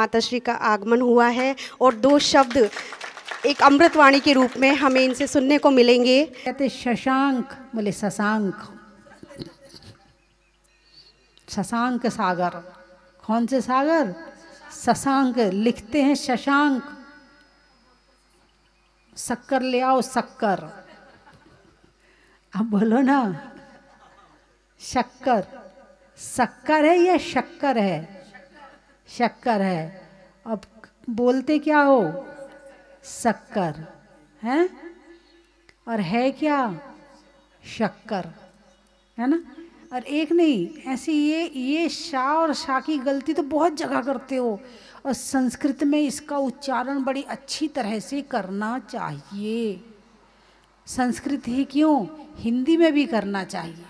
माताश्री का आगमन हुआ है और दो शब्द एक अमृतवाणी के रूप में हमें इनसे सुनने को मिलेंगे। कहते शशांक, बोले शशांक, शशांक सागर। कौन से सागर? शशांक। लिखते हैं शशांक। शक्कर ले आओ, शक्कर। अब बोलो ना, शक्कर। शक्कर है या शक्कर है? शक्कर है। अब बोलते क्या हो? शक्कर है। और है क्या? शक्कर, है ना। और एक नहीं, ऐसी ये शा और शा की गलती तो बहुत जगह करते हो, और संस्कृत में इसका उच्चारण बड़ी अच्छी तरह से करना चाहिए। संस्कृत ही क्यों, हिंदी में भी करना चाहिए।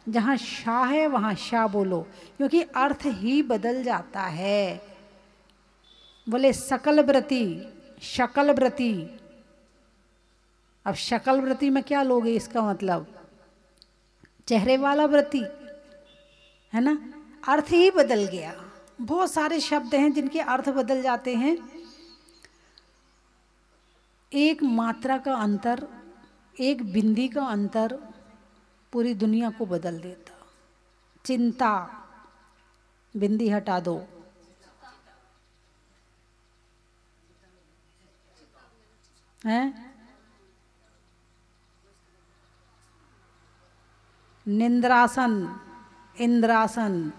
जहाँ शा है वहाँ शा बोलो, क्योंकि अर्थ ही बदल जाता है। बोले सकल व्रती, शकल व्रती। अब शकल व्रती में क्या लोगे? इसका मतलब चेहरे वाला व्रती, है ना। अर्थ ही बदल गया। बहुत सारे शब्द हैं जिनके अर्थ बदल जाते हैं। एक मात्रा का अंतर, एक बिंदी का अंतर पूरी दुनिया को बदल देता। चिंता, बिंदी हटा दो, हैं। निंद्रासन, इंद्रासन,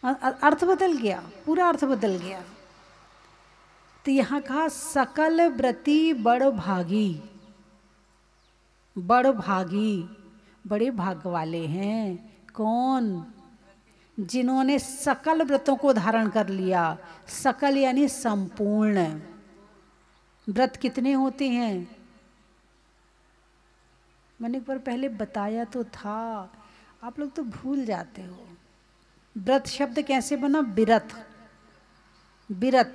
अर्थ बदल गया, पूरा अर्थ बदल गया। तो यहाँ कहा सकल व्रती बड़ भागी। बड़ भागी, बड़े भाग वाले हैं। कौन? जिन्होंने सकल व्रतों को धारण कर लिया। सकल यानी संपूर्ण। व्रत कितने होते हैं? मैंने एक बार पहले बताया तो था, आप लोग तो भूल जाते हो। व्रत शब्द कैसे बना? विरत। विरत,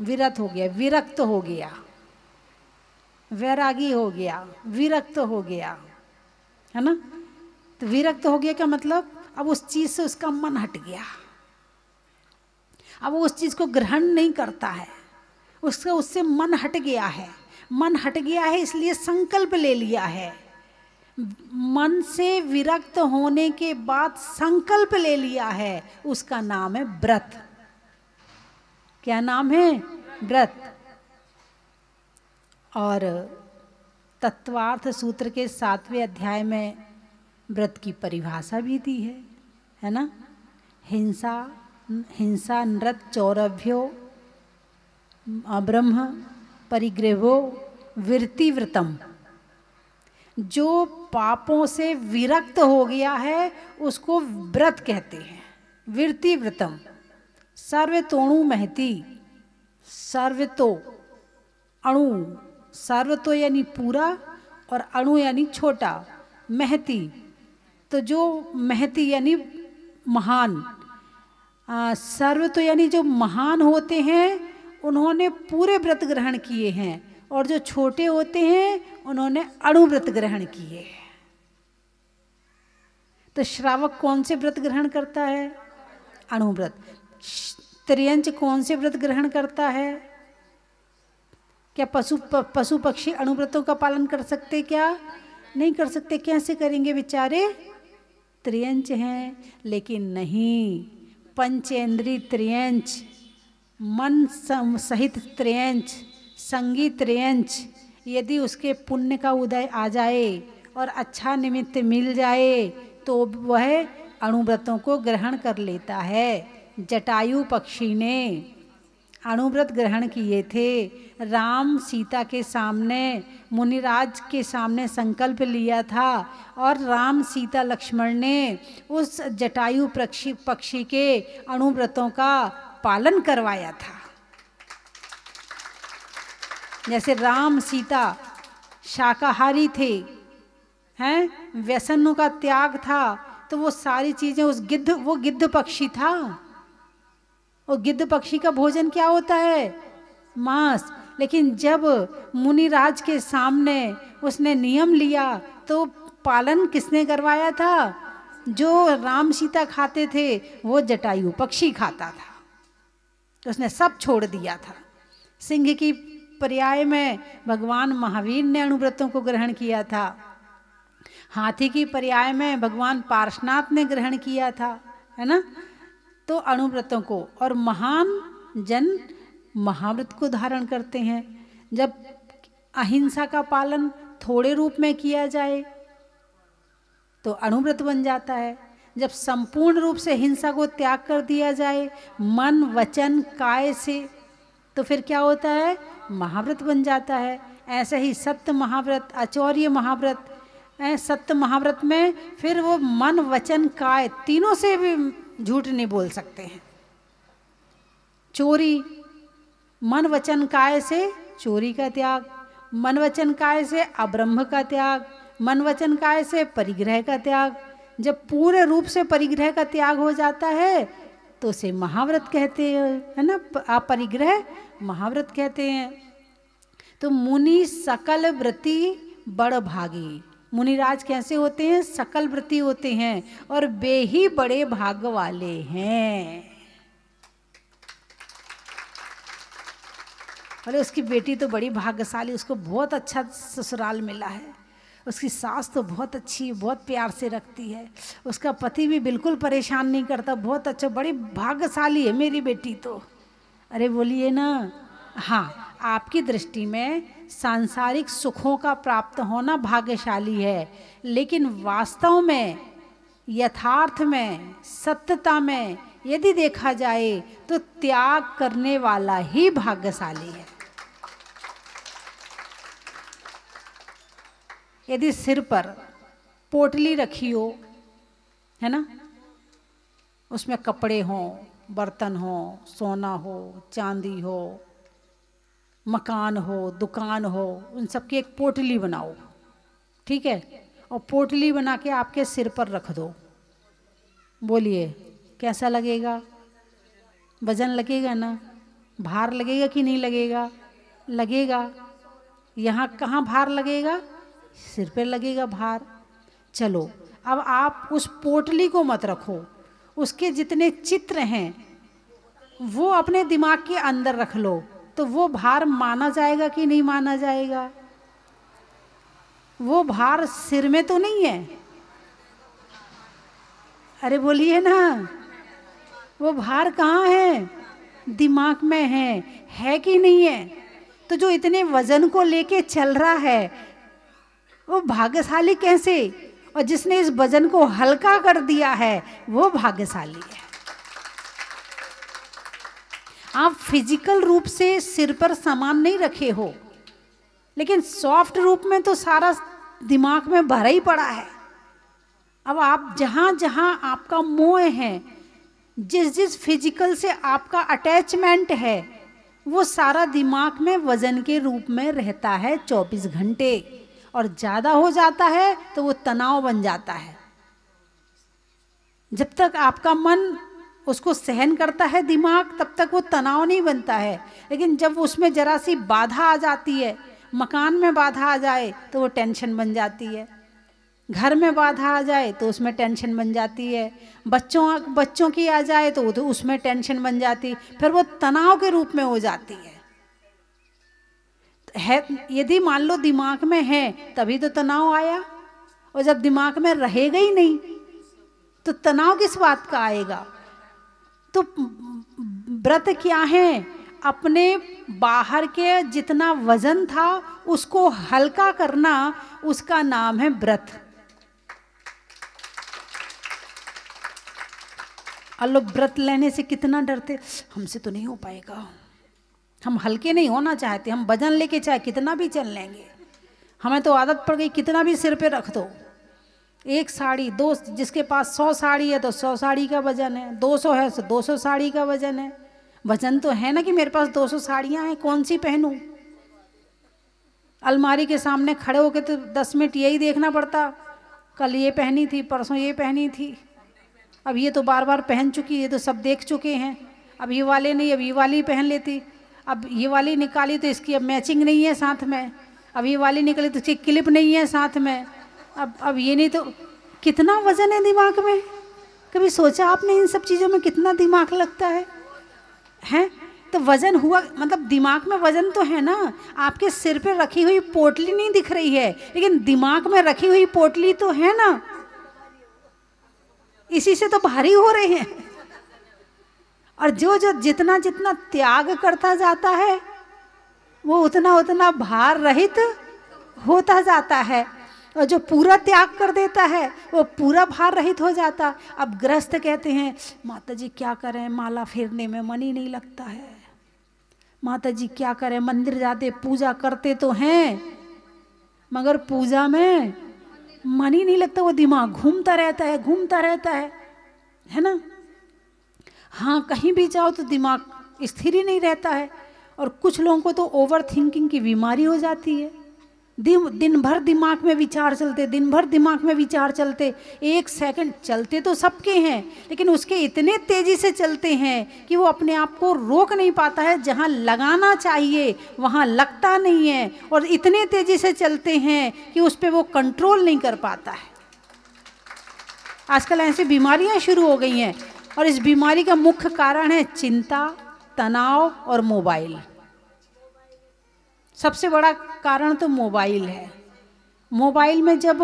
विरत हो गया, विरक्त हो गया, वैरागी हो गया, विरक्त हो गया, है ना। तो विरक्त हो गया क्या मतलब? अब उस चीज से उसका मन हट गया, अब वो उस चीज को ग्रहण नहीं करता है, उसका उससे मन हट गया है। मन हट गया है इसलिए संकल्प ले लिया है। मन से विरक्त होने के बाद संकल्प ले लिया है, उसका नाम है व्रत। क्या नाम है? व्रत। और तत्वार्थ सूत्र के 7वें अध्याय में व्रत की परिभाषा भी दी है ना। हिंसा, हिंसा नृत चौरभ्यो ब्रह्म परिग्रहो विरति व्रतम। जो पापों से विरक्त हो गया है उसको व्रत कहते हैं, विरति व्रतम। सर्वतोणु महती, सर्वतो अणु, सर्वतो यानी पूरा और अणु यानी छोटा, महती तो जो महती यानी महान, सर्वतो यानी जो महान होते हैं उन्होंने पूरे व्रत ग्रहण किए हैं, और जो छोटे होते हैं उन्होंने अणुव्रत ग्रहण किए। तो श्रावक कौन से व्रत ग्रहण करता है? अणुव्रत। त्रियंच कौन से व्रत ग्रहण करता है? क्या पशु पक्षी अणुव्रतों का पालन कर सकते? क्या नहीं कर सकते। कैसे करेंगे बेचारे? त्रियंच हैं, लेकिन नहीं, पंचेंद्री त्रियंच, मन सहित त्रियंच, संगी त्रियंच। यदि उसके पुण्य का उदय आ जाए और अच्छा निमित्त मिल जाए तो वह अणुव्रतों को ग्रहण कर लेता है। जटायु पक्षी ने अणुव्रत ग्रहण किए थे। राम सीता के सामने, मुनिराज के सामने संकल्प लिया था, और राम सीता लक्ष्मण ने उस जटायु पक्षी के अणुव्रतों का पालन करवाया था। जैसे राम सीता शाकाहारी थे, हैं, व्यसनों का त्याग था, तो वो सारी चीजें वो गिद्ध पक्षी था। और गिद्ध पक्षी का भोजन क्या होता है? मांस। लेकिन जब मुनिराज के सामने उसने नियम लिया तो पालन किसने करवाया था? जो राम सीता खाते थे वो जटायु पक्षी खाता था। तो उसने सब छोड़ दिया था। सिंह की पर्याय में भगवान महावीर ने अणुव्रतों को ग्रहण किया था। हाथी की पर्याय में भगवान पार्श्वनाथ ने ग्रहण किया था, है ना। तो अणुव्रतों को, और महान जन महाव्रत को धारण करते हैं। जब अहिंसा का पालन थोड़े रूप में किया जाए तो अणुव्रत बन जाता है। जब संपूर्ण रूप से हिंसा को त्याग कर दिया जाए मन वचन काय से, तो फिर क्या होता है, महाव्रत बन जाता है। ऐसे ही सत्य महाव्रत, आचौर्य महाव्रत, सत्य महाव्रत में फिर वो मन वचन काय तीनों से भी झूठ नहीं बोल सकते हैं। चोरी, मन वचन काय से चोरी का त्याग, मन वचन काय से अब्रह्म का त्याग, मन वचन काय से परिग्रह का त्याग। जब पूरे रूप से परिग्रह का त्याग हो जाता है तो उसे महाव्रत कहते हैं, है ना। आप परिग्रह महाव्रत कहते हैं। तो मुनि सकल व्रति बड़ भागी, मुनिराज कैसे होते हैं, सकल व्रति होते हैं और वे ही बड़े भाग वाले हैं। अरे उसकी बेटी तो बड़ी भाग्यशाली, उसको बहुत अच्छा ससुराल मिला है, उसकी सास तो बहुत अच्छी, बहुत प्यार से रखती है, उसका पति भी बिल्कुल परेशान नहीं करता, बहुत अच्छा, बड़ी भाग्यशाली है मेरी बेटी तो। अरे बोलिए ना। हाँ, आपकी दृष्टि में सांसारिक सुखों का प्राप्त होना भाग्यशाली है, लेकिन वास्तव में, यथार्थ में, सत्यता में यदि देखा जाए तो त्याग करने वाला ही भाग्यशाली है। यदि सिर पर पोटली रखी हो, है ना, उसमें कपड़े हों, बर्तन हो, सोना हो, चांदी हो, मकान हो, दुकान हो, उन सब की एक पोटली बनाओ, ठीक है, और पोटली बना के आपके सिर पर रख दो। बोलिए कैसा लगेगा? वजन लगेगा ना? भार लगेगा कि नहीं लगेगा? लगेगा। यहाँ कहाँ भार लगेगा? सिर पे लगेगा भार। चलो अब आप उस पोटली को मत रखो, उसके जितने चित्र हैं वो अपने दिमाग के अंदर रख लो, तो वो भार माना जाएगा कि नहीं माना जाएगा? वो भार सिर में तो नहीं है। अरे बोलिए ना, वो भार कहाँ है? दिमाग में है कि नहीं है? तो जो इतने वजन को लेके चल रहा है वो भाग्यशाली कैसे? और जिसने इस वजन को हल्का कर दिया है वो भाग्यशाली है। आप फिजिकल रूप से सिर पर सामान नहीं रखे हो, लेकिन सॉफ्ट रूप में तो सारा दिमाग में भरा ही पड़ा है। अब आप जहाँ जहाँ आपका मोह है, जिस जिस फिजिकल से आपका अटैचमेंट है, वो सारा दिमाग में वजन के रूप में रहता है 24 घंटे, और ज़्यादा हो जाता है तो वो तनाव बन जाता है। जब तक आपका मन उसको सहन करता है दिमाग, तब तक वो तनाव नहीं बनता है। लेकिन जब उसमें जरा सी बाधा आ जाती है, मकान में बाधा आ जाए तो वो टेंशन बन जाती है, घर में बाधा आ जाए तो उसमें टेंशन बन जाती है, बच्चों की आ जाए तो उसमें टेंशन बन जाती, फिर वो तनाव के रूप में हो जाती है। यदि मान लो दिमाग में है तभी तो तनाव आया, और जब दिमाग में रहेगा ही नहीं तो तनाव किस बात का आएगा? तो व्रत क्या है? अपने बाहर के जितना वजन था उसको हल्का करना, उसका नाम है व्रत। और लोग व्रत लेने से कितना डरते, हमसे तो नहीं हो पाएगा, हम हल्के नहीं होना चाहते, हम वजन लेके चाहे कितना भी चल लेंगे, हमें तो आदत पड़ गई कितना भी सिर पे रख दो। एक साड़ी, दो, जिसके पास 100 साड़ी है तो 100 साड़ी का वजन है, 200 है तो 200 साड़ी का वजन है। वजन तो है ना कि मेरे पास 200 साड़ियाँ हैं, कौन सी पहनूं? अलमारी के सामने खड़े होके तो 10 मिनट यही देखना पड़ता, कल ये पहनी थी, परसों ये पहनी थी, अब ये तो बार बार पहन चुकी है तो सब देख चुके हैं, अब ये वाले नहीं, अब ये वाली पहन लेती, अब ये वाली निकाली तो इसकी अब मैचिंग नहीं है साथ में, अब ये वाली निकली तो इसकी क्लिप नहीं है साथ में, अब ये नहीं तो कितना वजन है दिमाग में। कभी सोचा आपने इन सब चीज़ों में कितना दिमाग लगता है? तो वजन हुआ, मतलब दिमाग में वजन तो है ना, आपके सिर पे रखी हुई पोटली नहीं दिख रही है, लेकिन दिमाग में रखी हुई पोटली तो है ना, इसी से तो भारी हो रहे हैं। और जो जो जितना जितना त्याग करता जाता है वो उतना उतना भार रहित होता जाता है, और जो पूरा त्याग कर देता है वो पूरा भार रहित हो जाता। अब गृहस्थ कहते हैं माता जी क्या करें, माला फेरने में मन ही नहीं लगता है, माता जी क्या करें, मंदिर जाते पूजा करते तो हैं मगर पूजा में मन ही नहीं लगता, वो दिमाग घूमता रहता है, घूमता रहता है ना। हाँ, कहीं भी जाओ तो दिमाग स्थिर ही नहीं रहता है। और कुछ लोगों को तो ओवर थिंकिंग की बीमारी हो जाती है, दिन भर दिमाग में विचार चलते, दिन भर दिमाग में विचार चलते, एक सेकंड चलते तो सबके हैं, लेकिन उसके इतने तेजी से चलते हैं कि वो अपने आप को रोक नहीं पाता है, जहाँ लगाना चाहिए वहाँ लगता नहीं है, और इतने तेजी से चलते हैं कि उस पर वो कंट्रोल नहीं कर पाता है। आजकल ऐसी बीमारियाँ शुरू हो गई हैं, और इस बीमारी का मुख्य कारण है चिंता, तनाव और मोबाइल। सबसे बड़ा कारण तो मोबाइल है। मोबाइल में जब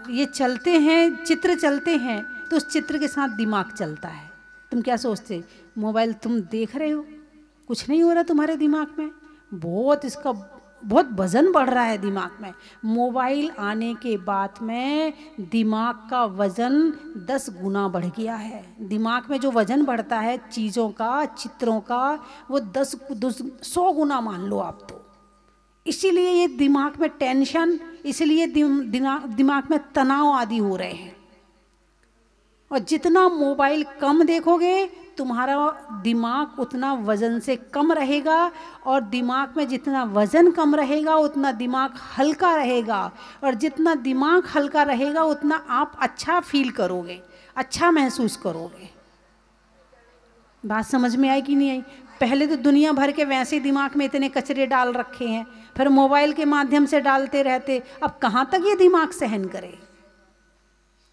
ये चलते हैं, चित्र चलते हैं, तो उस चित्र के साथ दिमाग चलता है। तुम क्या सोचते, मोबाइल तुम देख रहे हो, कुछ नहीं हो रहा तुम्हारे दिमाग में, इसका बहुत वजन बढ़ रहा है दिमाग में। मोबाइल आने के बाद में दिमाग का वजन 10 गुना बढ़ गया है। दिमाग में जो वजन बढ़ता है चीज़ों का, चित्रों का, वो 100 गुना मान लो आप तो। इसीलिए ये दिमाग में टेंशन, इसलिए दिमाग में तनाव आदि हो रहे हैं। और जितना मोबाइल कम देखोगे तुम्हारा दिमाग उतना वजन से कम रहेगा, और दिमाग में जितना वजन कम रहेगा उतना दिमाग हल्का रहेगा, और जितना दिमाग हल्का रहेगा उतना आप अच्छा फील करोगे, अच्छा महसूस करोगे। बात समझ में आई कि नहीं आई? पहले तो दुनिया भर के वैसे दिमाग में इतने कचरे डाल रखे हैं, फिर मोबाइल के माध्यम से डालते रहते, अब कहाँ तक ये दिमाग सहन करे।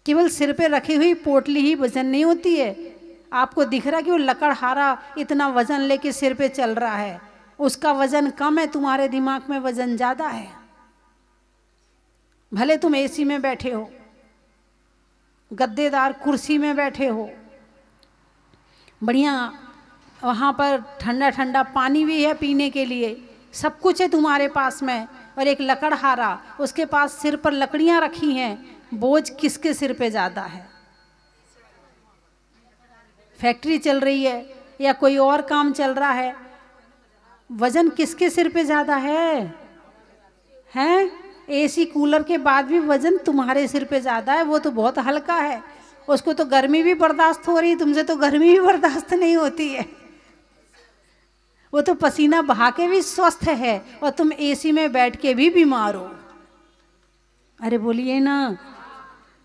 केवल सिर पे रखी हुई पोटली ही वजन नहीं होती है। आपको दिख रहा कि वो लकड़हारा इतना वजन लेके सिर पे चल रहा है, उसका वजन कम है, तुम्हारे दिमाग में वजन ज़्यादा है। भले तुम एसी में बैठे हो, गद्देदार कुर्सी में बैठे हो, बढ़िया वहाँ पर ठंडा ठंडा पानी भी है पीने के लिए, सब कुछ है तुम्हारे पास में, और एक लकड़हारा उसके पास सिर पर लकड़ियाँ रखी हैं, बोझ किसके सिर पे ज़्यादा है? फैक्ट्री चल रही है या कोई और काम चल रहा है, वजन किसके सिर पे ज़्यादा है? एसी कूलर के बाद भी वजन तुम्हारे सिर पे ज़्यादा है, वो तो बहुत हल्का है, उसको तो गर्मी भी बर्दाश्त हो रही है, तुमसे तो गर्मी भी बर्दाश्त नहीं होती है। वो तो पसीना बहा के भी स्वस्थ है, और तुम एसी में बैठ के भी बीमार हो। अरे बोलिए ना।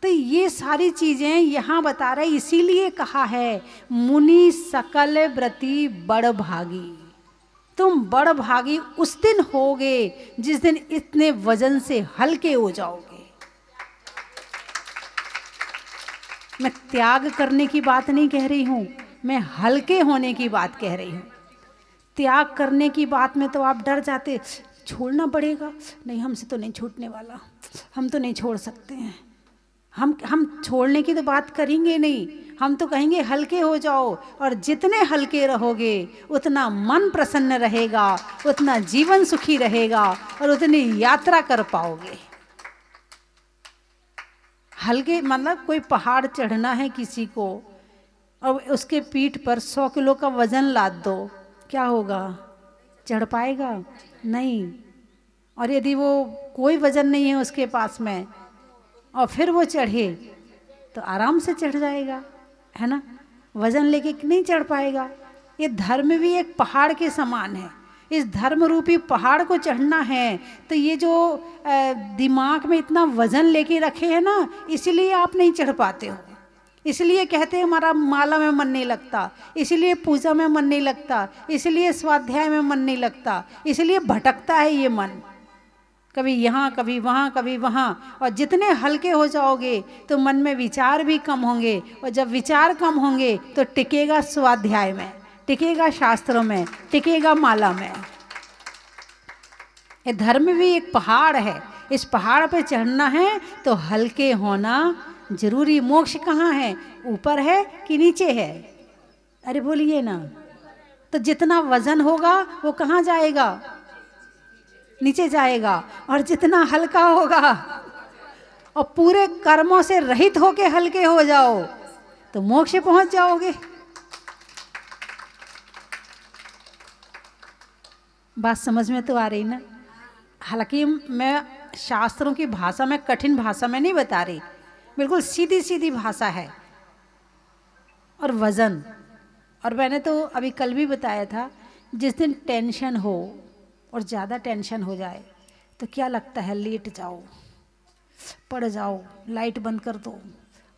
तो ये सारी चीज़ें यहाँ बता रहे, इसीलिए कहा है मुनि सकल व्रती बड़ भागी। तुम बड़ भागी उस दिन होगे जिस दिन इतने वजन से हल्के हो जाओगे। मैं त्याग करने की बात नहीं कह रही हूँ, मैं हल्के होने की बात कह रही हूँ। त्याग करने की बात में तो आप डर जाते, छोड़ना पड़ेगा, नहीं हमसे तो नहीं छूटने वाला, हम तो नहीं छोड़ सकते हैं। हम छोड़ने की तो बात करेंगे नहीं, हम तो कहेंगे हल्के हो जाओ, और जितने हल्के रहोगे उतना मन प्रसन्न रहेगा, उतना जीवन सुखी रहेगा, और उतनी यात्रा कर पाओगे। हल्के मतलब कोई पहाड़ चढ़ना है किसी को, और उसके पीठ पर 100 किलो का वजन लाद दो, क्या होगा? चढ़ पाएगा? नहीं। और यदि वो कोई वजन नहीं है उसके पास में और फिर वो चढ़े तो आराम से चढ़ जाएगा, है ना? वजन लेके नहीं चढ़ पाएगा। ये धर्म भी एक पहाड़ के समान है। इस धर्म रूपी पहाड़ को चढ़ना है तो ये जो दिमाग में इतना वजन लेके रखे हैं ना, इसीलिए आप नहीं चढ़ पाते हो। इसलिए कहते हैं हमारा माला में मन नहीं लगता, इसलिए पूजा में मन नहीं लगता, इसलिए स्वाध्याय में मन नहीं लगता, इसलिए भटकता है ये मन, कभी यहाँ कभी वहाँ कभी वहाँ। और जितने हल्के हो जाओगे तो मन में विचार भी कम होंगे, और जब विचार कम होंगे तो टिकेगा स्वाध्याय में, टिकेगा शास्त्रों में, टिकेगा माला में। ये धर्म भी एक पहाड़ है, इस पहाड़ पे चढ़ना है तो हल्के होना जरूरी। मोक्ष कहाँ है, ऊपर है कि नीचे है? अरे बोलिए ना। तो जितना वजन होगा वो कहाँ जाएगा? नीचे जाएगा। और जितना हल्का होगा और पूरे कर्मों से रहित होके हल्के हो जाओ तो मोक्ष पहुंच जाओगे। बात समझ में तो आ रही ना? हालांकि मैं शास्त्रों की भाषा में, कठिन भाषा में नहीं बता रही, बिल्कुल सीधी सीधी भाषा है। और वजन, और मैंने तो अभी कल भी बताया था, जिस दिन टेंशन हो और ज़्यादा टेंशन हो जाए तो क्या लगता है, लेट जाओ, पड़ जाओ, लाइट बंद कर दो,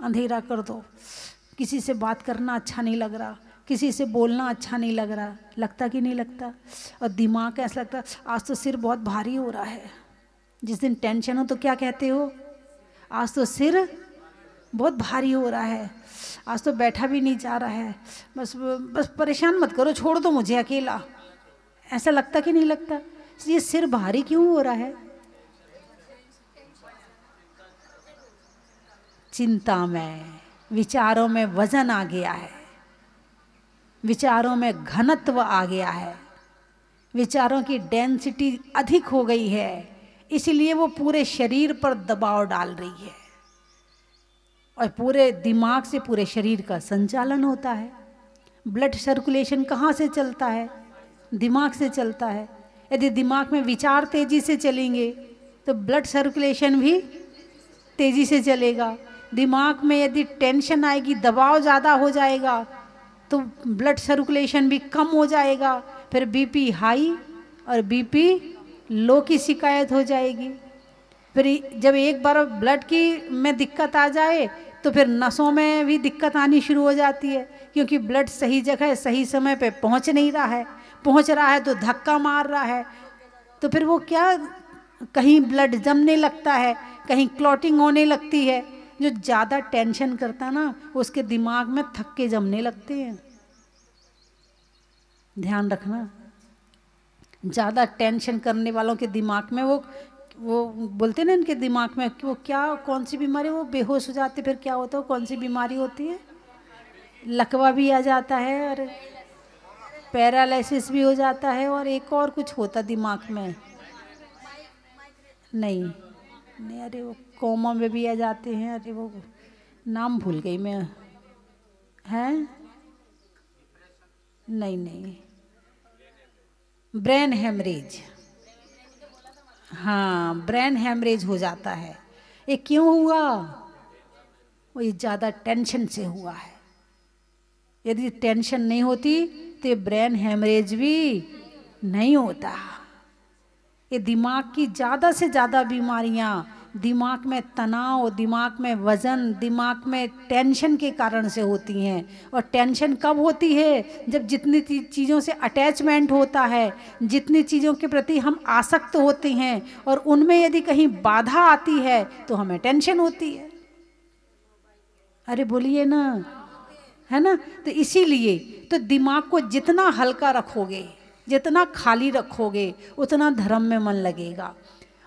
अंधेरा कर दो, किसी से बात करना अच्छा नहीं लग रहा, किसी से बोलना अच्छा नहीं लग रहा, लगता कि नहीं लगता? और दिमाग ऐसा लगता आज तो सिर बहुत भारी हो रहा है। जिस दिन टेंशन हो तो क्या कहते हो? आज तो सिर बहुत भारी हो रहा है, आज तो बैठा भी नहीं जा रहा है, बस परेशान मत करो, छोड़ दो मुझे अकेला। ऐसा लगता कि नहीं लगता? ये सिर भारी क्यों हो रहा है? चिंता में, विचारों में वजन आ गया है, विचारों में घनत्व आ गया है, विचारों की डेंसिटी अधिक हो गई है, इसलिए वो पूरे शरीर पर दबाव डाल रही है और पूरे दिमाग से पूरे शरीर का संचालन होता है। ब्लड सर्कुलेशन कहाँ से चलता है? दिमाग से चलता है। यदि दिमाग में विचार तेजी से चलेंगे तो ब्लड सर्कुलेशन भी तेजी से चलेगा। दिमाग में यदि टेंशन आएगी, दबाव ज़्यादा हो जाएगा तो ब्लड सर्कुलेशन भी कम हो जाएगा, फिर बीपी हाई और बीपी लो की शिकायत हो जाएगी। फिर जब एक बार ब्लड की में दिक्कत आ जाए तो फिर नसों में भी दिक्कत आनी शुरू हो जाती है, क्योंकि ब्लड सही जगह सही समय पे पहुंच नहीं रहा है, पहुंच रहा है तो धक्का मार रहा है, तो फिर वो क्या, कहीं ब्लड जमने लगता है, कहीं क्लॉटिंग होने लगती है। जो ज़्यादा टेंशन करता ना उसके दिमाग में थक्के जमने लगते हैं। ध्यान रखना, ज़्यादा टेंशन करने वालों के दिमाग में वो बोलते ना, इनके दिमाग में कि वो क्या, कौन सी बीमारी, वो बेहोश हो जाते, फिर क्या होता है, कौन सी बीमारी होती है, लकवा भी आ जाता है और पैरालिसिस भी हो जाता है, और एक और कुछ होता दिमाग में, नहीं, अरे वो कोमा में भी आ जाते हैं, अरे वो नाम भूल गई मैं, हैं, नहीं, ब्रेन हेमरेज, हाँ ब्रेन हेमरेज हो जाता है। ये क्यों हुआ? वो ये ज़्यादा टेंशन से हुआ है। यदि टेंशन नहीं होती तो ये ब्रेन हेमरेज भी नहीं होता। ये दिमाग की ज़्यादा से ज़्यादा बीमारियाँ, दिमाग में तनाव, दिमाग में वज़न, दिमाग में टेंशन के कारण से होती हैं। और टेंशन कब होती है? जब जितनी चीज़ों से अटैचमेंट होता है, जितनी चीज़ों के प्रति हम आसक्त होते हैं और उनमें यदि कहीं बाधा आती है तो हमें टेंशन होती है। अरे बोलिए ना, है ना? तो इसीलिए तो दिमाग को जितना हल्का रखोगे, जितना खाली रखोगे, उतना धर्म में मन लगेगा।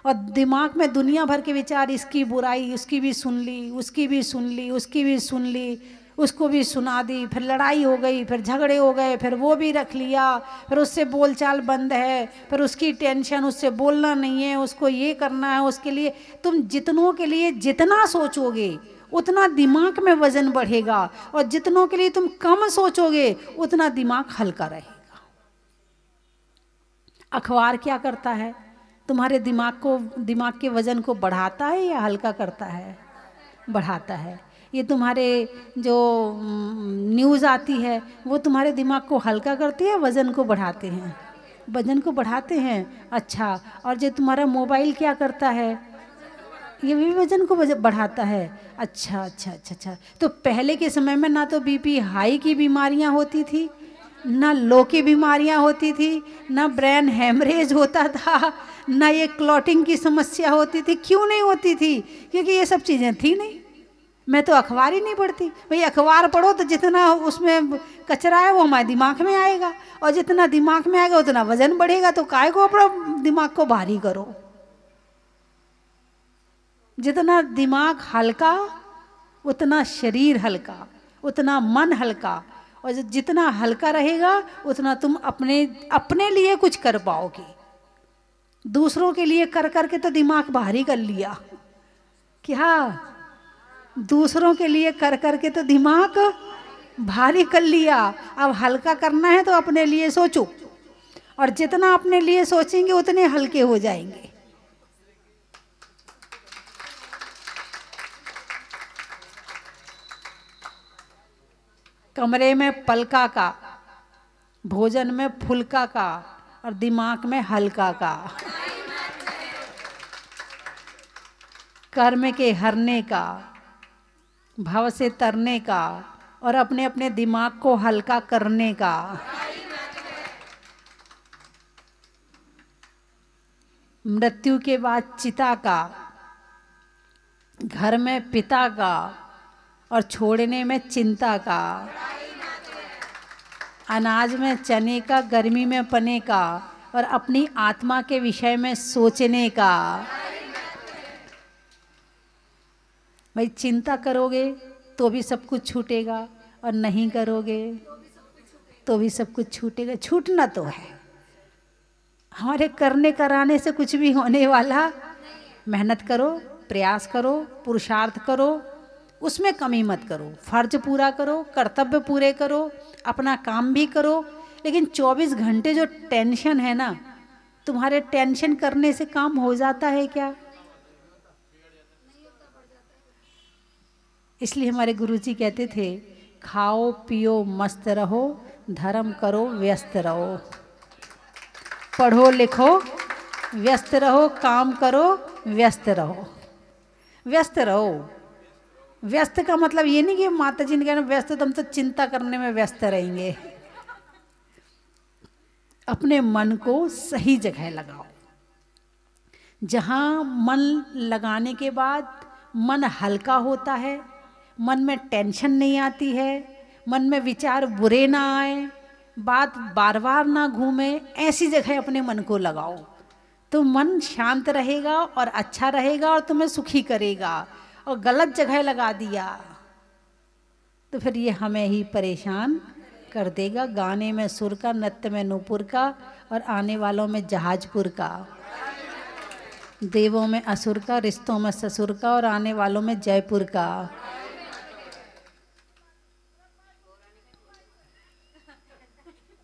और दिमाग में दुनिया भर के विचार, इसकी बुराई, उसकी भी सुन ली, उसकी भी सुन ली, उसकी भी सुन ली, उसको भी सुना दी, फिर लड़ाई हो गई, फिर झगड़े हो गए, फिर वो भी रख लिया, फिर उससे बोलचाल बंद है, फिर उसकी टेंशन, उससे बोलना नहीं है, उसको ये करना है, उसके लिए तुम जितनों के लिए जितना सोचोगे उतना दिमाग में वजन बढ़ेगा, और जितनों के लिए तुम कम सोचोगे उतना दिमाग हल्का रहेगा। अखबार क्या करता है? तुम्हारे दिमाग के वजन को बढ़ाता है या हल्का करता है? बढ़ाता है। ये तुम्हारे जो न्यूज़ आती है वो तुम्हारे दिमाग को हल्का करती है, वजन को बढ़ाते हैं? वजन को बढ़ाते हैं। अच्छा, और जो तुम्हारा मोबाइल क्या करता है? ये भी वजन को बढ़ाता है। अच्छा। तो पहले के समय में ना तो बीपी हाई की बीमारियां होती थी, ना लो की बीमारियां होती थी, ना ब्रेन हेमरेज होता था, ना ये क्लॉटिंग की समस्या होती थी। क्यों नहीं होती थी? क्योंकि ये सब चीज़ें थी नहीं। मैं तो अखबार ही नहीं पढ़ती। भाई अखबार पढ़ो तो जितना उसमें कचरा है वो हमारे दिमाग में आएगा, और जितना दिमाग में आएगा उतना वजन बढ़ेगा। तो काहे को अपना दिमाग को भारी करो। जितना दिमाग हल्का उतना शरीर हल्का, उतना मन हल्का, और जितना हल्का रहेगा उतना तुम अपने लिए कुछ कर पाओगे। दूसरों के लिए कर करके तो दिमाग भारी कर लिया, क्या दूसरों के लिए कर करके तो दिमाग भारी कर लिया। अब हल्का करना है तो अपने लिए सोचो, और जितना अपने लिए सोचेंगे उतने हल्के हो जाएंगे। कमरे में पलका का, भोजन में फुल्का का, और दिमाग में हल्का का। कर्म के हरने का, भाव से तरने का, और अपने अपने दिमाग को हल्का करने का। मृत्यु के बाद चिता का, घर में पिता का, और छोड़ने में चिंता का। अनाज में चने का, गर्मी में पने का, और अपनी आत्मा के विषय में सोचने का। भाई चिंता करोगे तो भी सब कुछ छूटेगा, और नहीं करोगे तो भी सब कुछ छूटेगा। छूटना तो है, हमारे करने कराने से कुछ भी होने वाला। मेहनत करो, प्रयास करो, पुरुषार्थ करो, उसमें कमी मत करो। फर्ज पूरा करो, कर्तव्य पूरे करो, अपना काम भी करो। लेकिन 24 घंटे जो टेंशन है ना, तुम्हारे टेंशन करने से काम हो जाता है क्या? इसलिए हमारे गुरुजी कहते थे, खाओ पियो मस्त रहो, धर्म करो व्यस्त रहो। पढ़ो लिखो व्यस्त रहो, काम करो व्यस्त रहो। व्यस्त रहो। व्यस्त का मतलब ये नहीं कि माता जी ने कहना व्यस्त तो हम तो चिंता करने में व्यस्त रहेंगे। अपने मन को सही जगह लगाओ। जहाँ मन लगाने के बाद मन हल्का होता है, मन में टेंशन नहीं आती है, मन में विचार बुरे ना आए, बात बार बार ना घूमे, ऐसी जगह अपने मन को लगाओ तो मन शांत रहेगा और अच्छा रहेगा और तुम्हें सुखी करेगा। और गलत जगह लगा दिया तो फिर ये हमें ही परेशान कर देगा। गाने में सुर का, नृत्य में नूपुर का, और आने वालों में जहाजपुर का। देवों में असुर का, रिश्तों में ससुर का, और आने वालों में जयपुर का।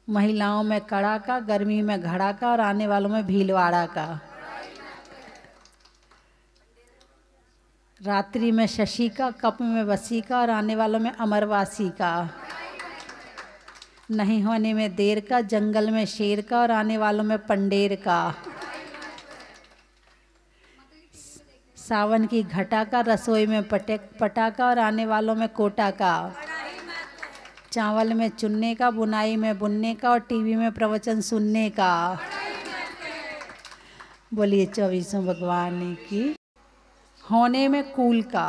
महिलाओं में कड़ा का, गर्मी में घड़ा का, और आने वालों में भीलवाड़ा का। रात्रि में शशि का, कप में वसी का, और आने वालों में अमरवासी का। नहीं होने में देर का, जंगल में शेर का, और आने वालों में पंडेर का। सावन की घटा का, रसोई में पटाका, और आने वालों में कोटा का। चावल में चुनने का, बुनाई में बुनने का, और टीवी में प्रवचन सुनने का। बोलिए 24 भगवान की। होने में कूल का,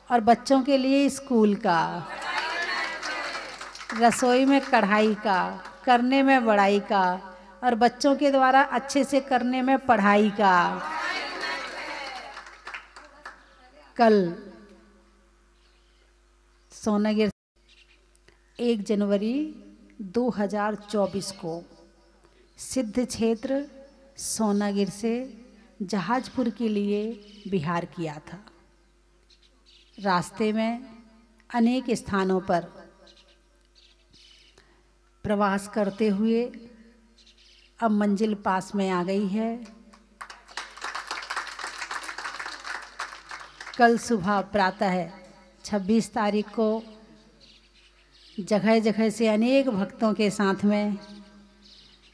और बच्चों के लिए स्कूल का। रसोई में कढ़ाई का, करने में बड़ाई का, और बच्चों के द्वारा अच्छे से करने में पढ़ाई का। कल सोनागिर 1 जनवरी 2024 को सिद्ध क्षेत्र सोनागिर से जहाजपुर के लिए बिहार किया था। रास्ते में अनेक स्थानों पर प्रवास करते हुए अब मंजिल पास में आ गई है। कल सुबह प्रातः 26 तारीख को जगह जगह से अनेक भक्तों के साथ में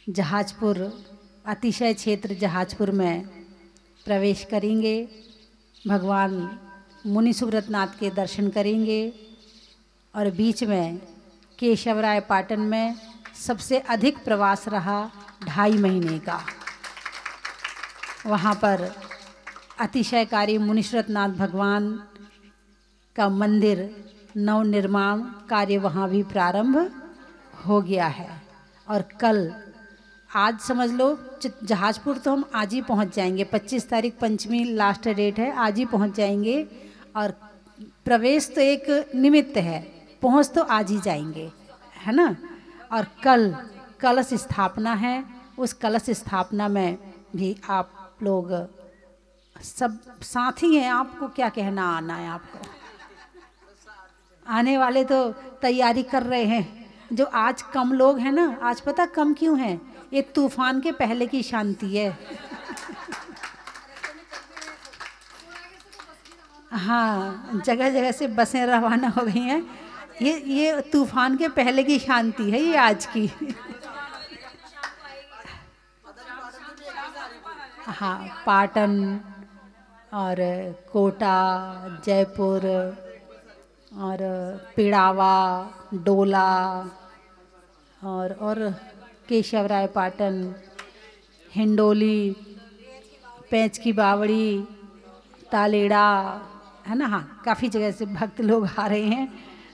जहाजपुर, अतिशय क्षेत्र जहाजपुर में प्रवेश करेंगे। भगवान मुनि सुब्रतनाथ के दर्शन करेंगे, और बीच में केशवराय पाटन में सबसे अधिक प्रवास रहा 2.5 महीने का। वहाँ पर अतिशयकारी मुनि सुब्रतनाथ भगवान का मंदिर नवनिर्माण कार्य वहाँ भी प्रारंभ हो गया है। और कल आज समझ लो जहाजपुर तो हम आज ही पहुँच जाएंगे, 25 तारीख पंचमी लास्ट डेट है, आज ही पहुँच जाएंगे। और प्रवेश तो एक निमित्त है, पहुँच तो आज ही जाएंगे, है ना। और कल कलश स्थापना है, उस कलश स्थापना में भी आप लोग सब साथी हैं, आपको क्या कहना आना है आपको। आने वाले तो तैयारी कर रहे हैं। जो आज कम लोग हैं ना, आज पता कम क्यों हैं, ये तूफान के पहले की शांति है। हाँ, जगह जगह से बसें रवाना हो गई हैं। ये तूफान के पहले की शांति है ये आज की। हाँ, पाटन और कोटा, जयपुर और पिड़ावा, डोला और केशवराय पाटन, हिंडोली, पैंच की बावड़ी, तालेड़ा, है ना। हाँ, काफ़ी जगह से भक्त लोग आ रहे हैं।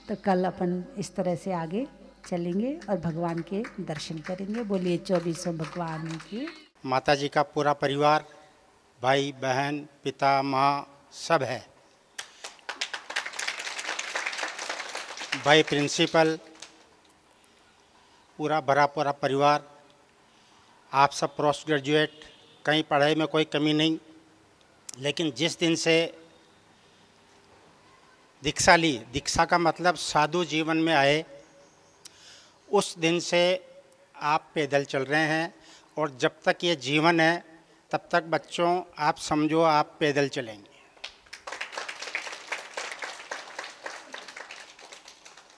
तो कल अपन इस तरह से आगे चलेंगे और भगवान के दर्शन करेंगे। बोलिए 2400 भगवान की। माता जी का पूरा परिवार, भाई बहन, पिता माँ सब है। भाई प्रिंसिपल, पूरा भरा पूरा परिवार, आप सब पोस्ट ग्रेजुएट, कहीं पढ़ाई में कोई कमी नहीं। लेकिन जिस दिन से दीक्षा ली, दीक्षा का मतलब साधु जीवन में आए, उस दिन से आप पैदल चल रहे हैं। और जब तक ये जीवन है तब तक बच्चों आप समझो आप पैदल चलेंगे।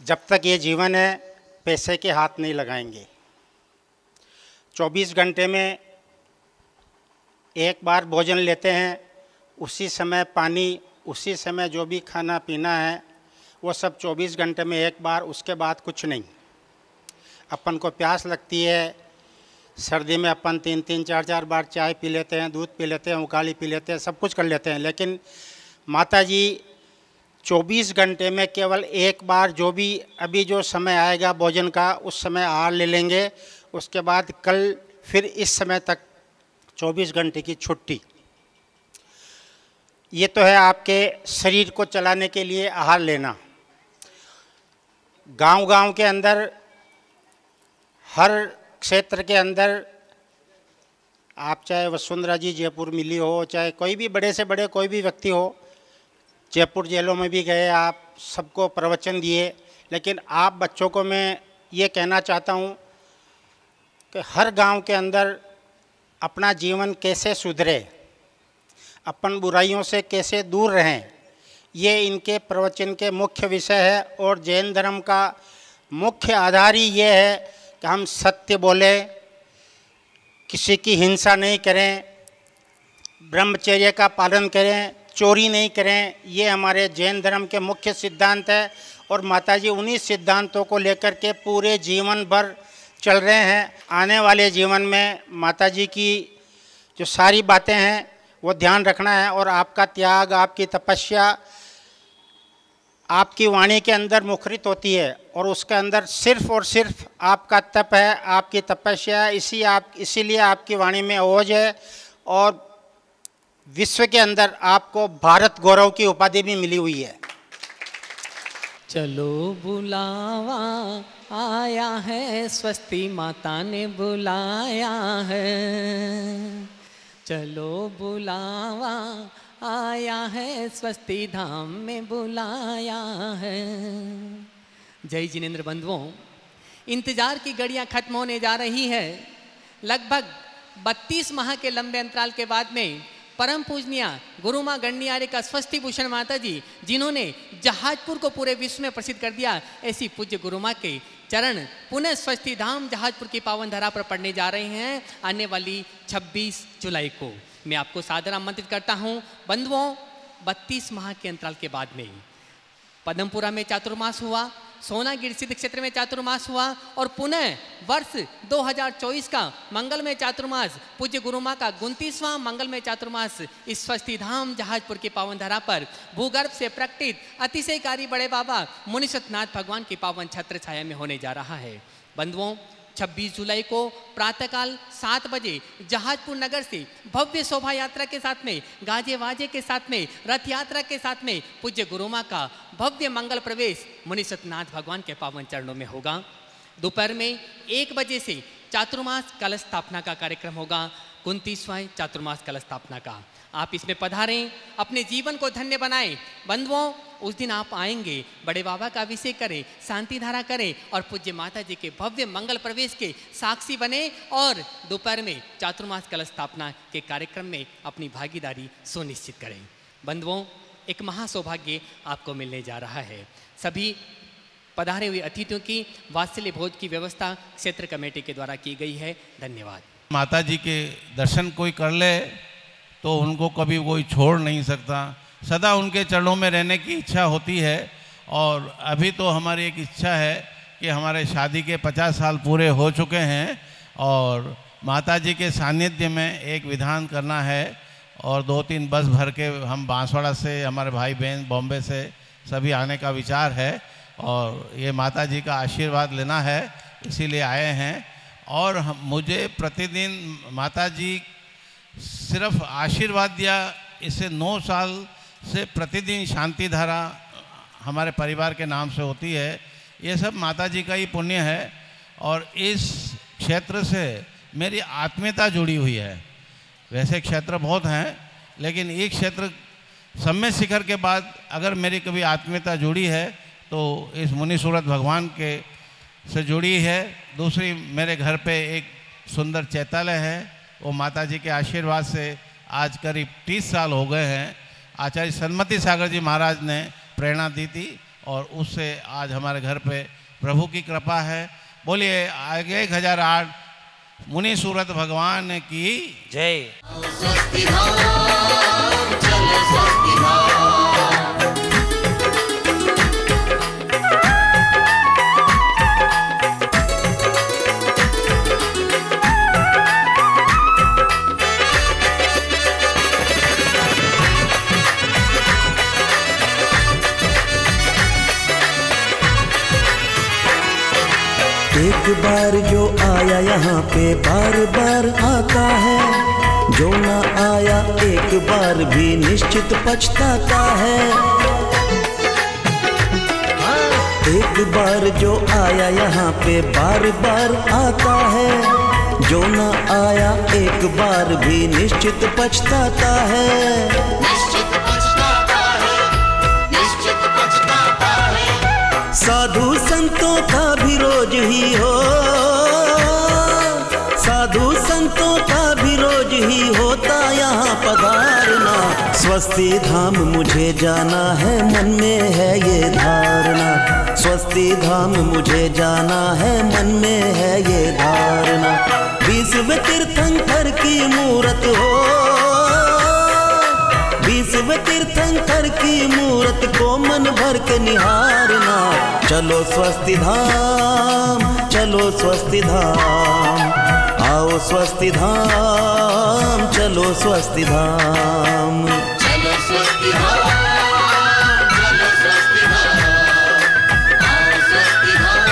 जब तक ये जीवन है पैसे के हाथ नहीं लगाएंगे। 24 घंटे में एक बार भोजन लेते हैं, उसी समय पानी, उसी समय जो भी खाना पीना है वो सब 24 घंटे में एक बार, उसके बाद कुछ नहीं। अपन को प्यास लगती है, सर्दी में अपन 3-3, 4-4 बार चाय पी लेते हैं, दूध पी लेते हैं, उकाली पी लेते हैं, सब कुछ कर लेते हैं। लेकिन माता जी 24 घंटे में केवल एक बार, जो भी अभी जो समय आएगा भोजन का, उस समय आहार ले लेंगे। उसके बाद कल फिर इस समय तक 24 घंटे की छुट्टी। ये तो है आपके शरीर को चलाने के लिए आहार लेना। गांव-गांव के अंदर, हर क्षेत्र के अंदर, आप चाहे वसुंधरा जी जयपुर मिली हो, चाहे कोई भी बड़े से बड़े कोई भी व्यक्ति हो, जयपुर जेलों में भी गए, आप सबको प्रवचन दिए। लेकिन आप बच्चों को मैं ये कहना चाहता हूँ कि हर गांव के अंदर अपना जीवन कैसे सुधरे, अपन बुराइयों से कैसे दूर रहें, ये इनके प्रवचन के मुख्य विषय है। और जैन धर्म का मुख्य आधार ही ये है कि हम सत्य बोलें, किसी की हिंसा नहीं करें, ब्रह्मचर्य का पालन करें, चोरी नहीं करें। ये हमारे जैन धर्म के मुख्य सिद्धांत है। और माताजी उन्हीं सिद्धांतों को लेकर के पूरे जीवन भर चल रहे हैं। आने वाले जीवन में माताजी की जो सारी बातें हैं वो ध्यान रखना है। और आपका त्याग, आपकी तपस्या आपकी वाणी के अंदर मुखरित होती है, और उसके अंदर सिर्फ और सिर्फ आपका तप है, आपकी तपस्या है। इसीलिए आपकी वाणी में ओज है। और विश्व के अंदर आपको भारत गौरव की उपाधि भी मिली हुई है। चलो बुलावा आया है, स्वस्ति माता ने बुलाया है। चलो बुलावा आया है, स्वस्ति धाम में बुलाया है। जय जिनेंद्र बंधुओं, इंतजार की घड़ियां खत्म होने जा रही है। लगभग 32 माह के लंबे अंतराल के बाद में परम पूजनीय गुरु माँ गणनियारे का स्वस्ति भूषण माता जी, जिन्होंने जहाजपुर को पूरे विश्व में प्रसिद्ध कर दिया, ऐसी पूज्य गुरु माँ के चरण पुनः स्वस्ति धाम जहाजपुर की पावन धरा पर पड़ने जा रहे हैं आने वाली 26 जुलाई को। मैं आपको सादर आमंत्रित करता हूँ बंधुओं। 32 माह के अंतराल के बाद में पदमपुरा में चातुर्मास हुआ, सोनागिर सिद्ध क्षेत्र में चातुर्मास हुआ और पुनः वर्ष 2024 का मंगलमय चातुर्मास पूज्य गुरु माँ का 29वां मंगलमय चातुर्मास इस स्वस्ति धाम जहाजपुर की पावन धरा पर भूगर्भ से प्रकटित अतिशयकारी बड़े बाबा मुनीश्वरनाथ भगवान की पावन छत्र छाया में होने जा रहा है। बंधुओं, 26 जुलाई को प्रातःकाल 7 बजे जहाजपुर नगर से भव्य शोभा यात्रा के साथ में गाजे वाजे के साथ में रथ यात्रा के साथ में पूज्य गुरु माँ का भव्य मंगल प्रवेश मुनीश्वरनाथ भगवान के पावन चरणों में होगा। दोपहर में 1 बजे से चातुर्मास कलश स्थापना का कार्यक्रम होगा, 29वां चातुर्मास कलश स्थापना का। आप इसमें पधारें, अपने जीवन को धन्य बनाएं। बंधुओं, उस दिन आप आएंगे, बड़े बाबा का अभिषेक करें, शांति धारा करें और पूज्य माता जी के भव्य मंगल प्रवेश के साक्षी बने और दोपहर में चातुर्मास कलश स्थापना के कार्यक्रम में अपनी भागीदारी सुनिश्चित करें। बंधुओं, एक महासौभाग्य आपको मिलने जा रहा है। सभी पधारे हुए अतिथियों की वात्सल्य भोज की व्यवस्था क्षेत्र कमेटी के द्वारा की गई है। धन्यवाद। माता जी के दर्शन कोई कर ले तो उनको कभी कोई छोड़ नहीं सकता, सदा उनके चरणों में रहने की इच्छा होती है। और अभी तो हमारी एक इच्छा है कि हमारे शादी के 50 साल पूरे हो चुके हैं और माता जी के सानिध्य में एक विधान करना है और 2-3 बस भर के हम बांसवाड़ा से, हमारे भाई बहन बॉम्बे से सभी आने का विचार है और ये माता जी का आशीर्वाद लेना है, इसीलिए आए हैं। और मुझे प्रतिदिन माता जी सिर्फ आशीर्वाद दिया, इससे 9 साल से प्रतिदिन शांति धारा हमारे परिवार के नाम से होती है। ये सब माता जी का ही पुण्य है और इस क्षेत्र से मेरी आत्मीयता जुड़ी हुई है। वैसे क्षेत्र बहुत हैं, लेकिन एक क्षेत्र सम्य शिखर के बाद अगर मेरी कभी आत्मीयता जुड़ी है तो इस मुनीश्वरनाथ भगवान के से जुड़ी है। दूसरी, मेरे घर पे एक सुंदर चैतालय है, वो माता जी के आशीर्वाद से आज करीब 30 साल हो गए हैं। आचार्य सन्मति सागर जी महाराज ने प्रेरणा दी थी और उससे आज हमारे घर पे प्रभु की कृपा है। बोलिए आगे 1008 मुनीश्वरनाथ भगवान की जय। एक बार जो आया यहाँ पे बार बार आता है, जो ना आया एक बार भी निश्चित पछताता है। एक बार जो आया यहाँ पे बार बार आता है, जो ना आया एक बार भी निश्चित पछताता है। साधु संतों का भी रोज ही हो, साधु संतों का भी रोज ही होता यहाँ पधारना। स्वस्ति धाम मुझे जाना है, मन में है ये धारणा। स्वस्ति धाम मुझे जाना है, मन में है ये धारणा। 20वें तीर्थंकर की मूरत हो, 20वें तीर्थंकर की मूरत को मन भर के निहारना। चलो स्वस्ति धाम, चलो स्वस्ति धाम, आओ स्वस्ति धाम, चलो स्वस्ति धाम। चलो स्वस्ति धाम, चलो स्वस्ति धाम, आओ स्वस्ति धाम,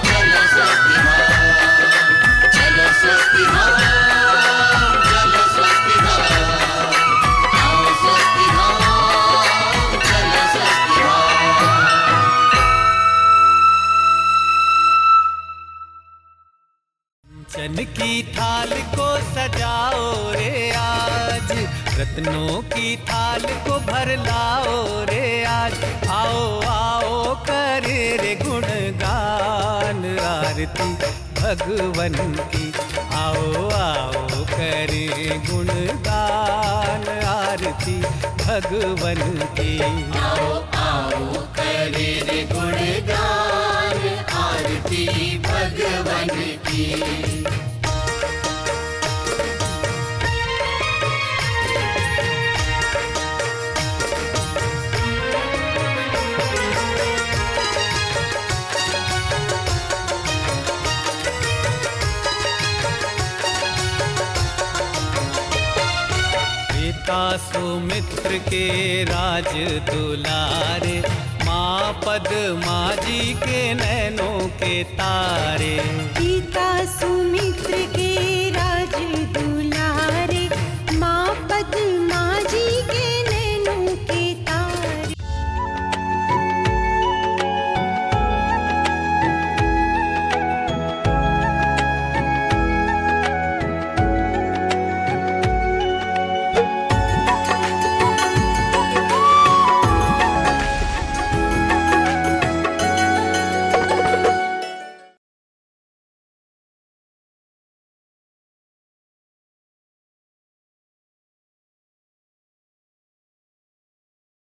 चलो स्वस्ति धाम। चलो स्वस्ति धाम, चलो स्वस्ति धाम, आओ स्वस्ति धाम, चलो स्वस्ति धाम। चन की थाल को सजाओ रे आज, रत्नों की थाल को भर लाओ रे आज। आओ आओ करे रे गुणगान आरती भगवन की। आओ आओ करे गुणगान आरती भगवन की। आओ आओ करे रे गुणगान आरती भगवन की। सुमित्र के राज दुलारे, माँ पद्मा जी के नैनों के तारे।